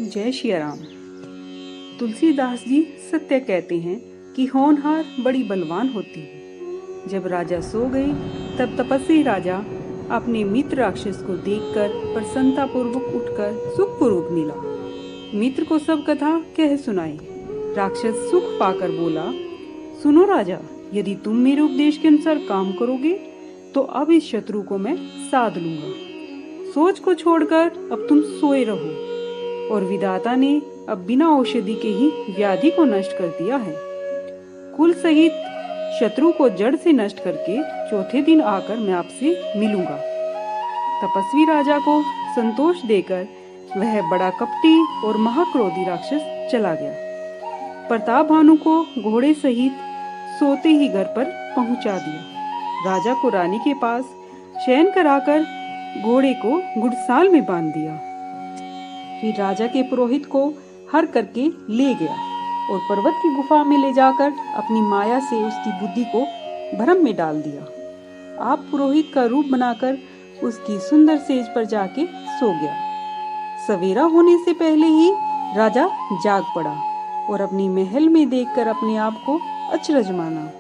जय श्री राम। तुलसीदास जी सत्य कहते हैं कि होनहार बड़ी बलवान होती है। जब राजा सो गए तब तपस्वी राजा अपने मित्र राक्षस को देखकर प्रसन्नता पूर्वक उठकर सुखपूर्वक मिला। मित्र को सब कथा कह सुनाई। राक्षस सुख पाकर बोला, सुनो राजा, यदि तुम मेरे उपदेश के अनुसार काम करोगे तो अब इस शत्रु को मैं साध लूंगा। सोच को छोड़कर अब तुम सोए रहो। और विधाता ने अब बिना औषधि के ही व्याधि को नष्ट कर दिया है। कुल सहित शत्रु को जड़ से नष्ट करके चौथे दिन आकर मैं आपसे मिलूंगा। तपस्वी राजा को संतोष देकर वह बड़ा कपटी और महाक्रोधी राक्षस चला गया। प्रताप भानु को घोड़े सहित सोते ही घर पर पहुंचा दिया। राजा को रानी के पास शयन कराकर घोड़े को घुड़साल में बांध दिया। फिर राजा के पुरोहित को हर करके ले गया और पर्वत की गुफा में ले जाकर अपनी माया से उसकी बुद्धि को भ्रम में डाल दिया। आप पुरोहित का रूप बनाकर उसकी सुंदर सेज पर जाके सो गया। सवेरा होने से पहले ही राजा जाग पड़ा और अपनी महल में देखकर अपने आप को अचरज माना।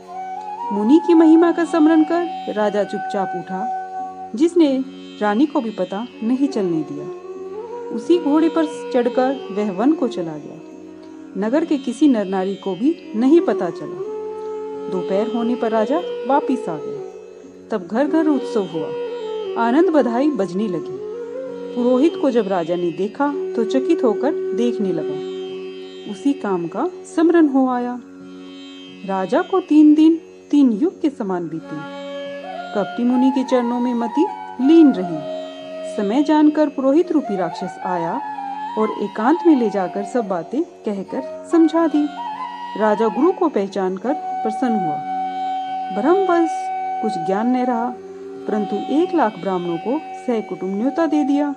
मुनि की महिमा का स्मरण कर राजा चुपचाप उठा, जिसने रानी को भी पता नहीं चलने दिया। उसी घोड़े पर चढ़कर वह वन को चला गया। नगर के किसी नर नारी को भी नहीं पता चला। दोपहर होने पर राजा वापिस आ गया। तब घर घर उत्सव हुआ, आनंद बधाई बजने लगी। पुरोहित को जब राजा ने देखा तो चकित होकर देखने लगा। उसी काम का स्मरण हो आया। राजा को 3 दिन 3 युग के समान बीते। कपटी मुनि के चरणों में मति लीन रही। समय जानकर पुरोहित रूपी राक्षस आया और एकांत में ले जाकर सब बातें कहकर समझा दी। राजा गुरु को पहचान कर प्रसन्न हुआ। भ्रमवश कुछ ज्ञान न रहा, परंतु 1 लाख ब्राह्मणों को सहकुटुंब न्योता दे दिया।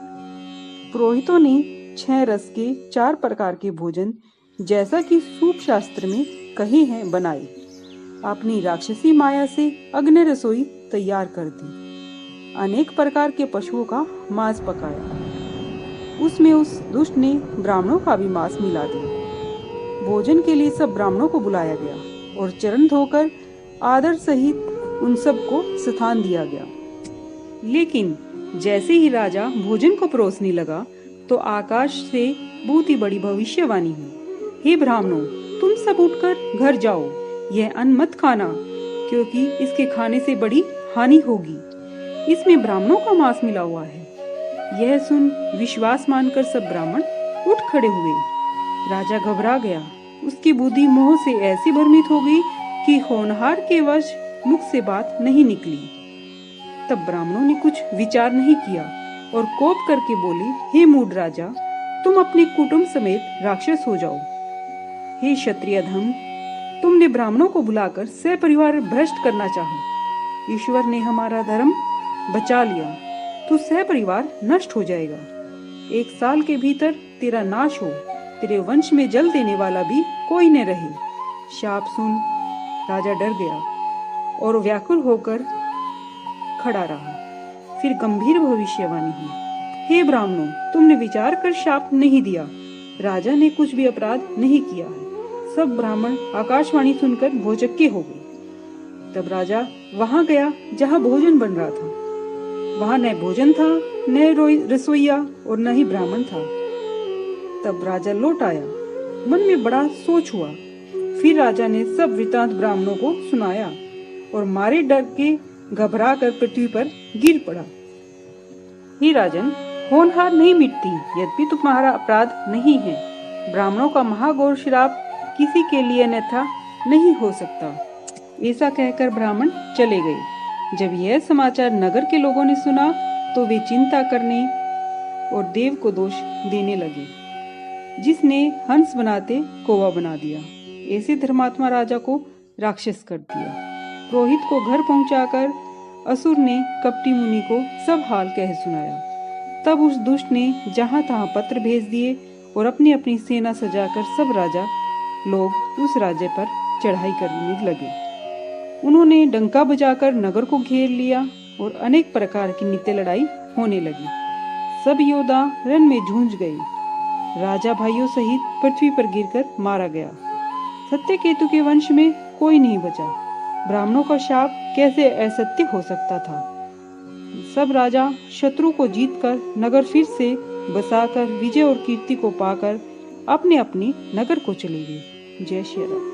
पुरोहितों ने 6 रस के 4 प्रकार के भोजन, जैसा कि सूप शास्त्र में कहे हैं, बनाए। अपनी राक्षसी माया से अग्नि रसोई तैयार कर दी। अनेक प्रकार के पशुओं का मांस पकाया। उसमें उस दुष्ट ने ब्राह्मणों का भी मांस मिला दिया। भोजन के लिए सब ब्राह्मणों को बुलाया गया और चरण धोकर आदर सहित उन सब को स्थान दिया गया। लेकिन जैसे ही राजा भोजन को परोसने लगा तो आकाश से बहुत ही बड़ी भविष्यवाणी हुई, हे ब्राह्मणों, तुम सब उठकर घर जाओ। यह अन्न मत खाना, क्योंकि इसके खाने से बड़ी हानि होगी। इसमें ब्राह्मणों का मांस मिला हुआ है। यह सुन विश्वास मानकर सब ब्राह्मण उठ खड़े हुए। राजा घबरा गया। उसकी बुद्धि मोह से ऐसी भ्रमित हो गई कि होनहार के वश मुख से बात नहीं निकली। तब ब्राह्मणों ने कुछ विचार नहीं किया और कोप करके बोले, हे मूढ़ राजा, तुम अपने कुटुंब समेत राक्षस हो जाओ। हे क्षत्रिय धम, तुमने ब्राह्मणों को बुलाकर सपरिवार भ्रष्ट करना चाहा। ईश्वर ने हमारा धर्म बचा लिया तो सपरिवार नष्ट हो जाएगा। 1 साल के भीतर तेरा नाश हो, तेरे वंश में जल देने वाला भी कोई न रहे। शाप सुन राजा डर गया और व्याकुल होकर खड़ा रहा। फिर गंभीर भविष्यवाणी हुई, हे ब्राह्मणों, तुमने विचार कर शाप नहीं दिया। राजा ने कुछ भी अपराध नहीं किया है। सब ब्राह्मण आकाशवाणी सुनकर भौचक्के हो गए। तब राजा वहां गया जहां भोजन बन रहा था। वहां न भोजन था, न रसोइया और न ही ब्राह्मण था। तब राजा लौट आया। मन में बड़ा सोच हुआ। फिर राजा ने सब वृतांत ब्राह्मणों को सुनाया और मारे डर के घबरा कर पृथ्वी पर गिर पड़ा। हे राजन, होनहार नहीं मिटती, यद्यपि तुम्हारा अपराध नहीं है। ब्राह्मणों का महाघोर श्राप किसी के लिए अन्यथा नहीं हो सकता। ऐसा कहकर ब्राह्मण चले गए। जब यह समाचार नगर के लोगों ने सुना तो वे चिंता करने और देव को दोष देने लगे, जिसने हंस बनाते कौवा बना दिया। ऐसे धर्मात्मा राजा को राक्षस कर दिया। पुरोहित को घर पहुंचाकर असुर ने कपटी मुनि को सब हाल कह सुनाया। तब उस दुष्ट ने जहां तहां पत्र भेज दिए और अपनी अपनी सेना सजाकर सब राजा लोग उस राज्य पर चढ़ाई करने लगे। उन्होंने डंका बजाकर नगर को घेर लिया और अनेक प्रकार की नित्य लड़ाई होने लगी। सब योद्धा रण में जूझ गए। राजा भाइयों सहित पृथ्वी पर गिरकर मारा गया। सत्यकेतु के वंश में कोई नहीं बचा। ब्राह्मणों का शाप कैसे असत्य हो सकता था। सब राजा शत्रु को जीतकर नगर फिर से बसाकर विजय और कीर्ति को पाकर अपने अपने नगर को चले गए। जय श्री राम।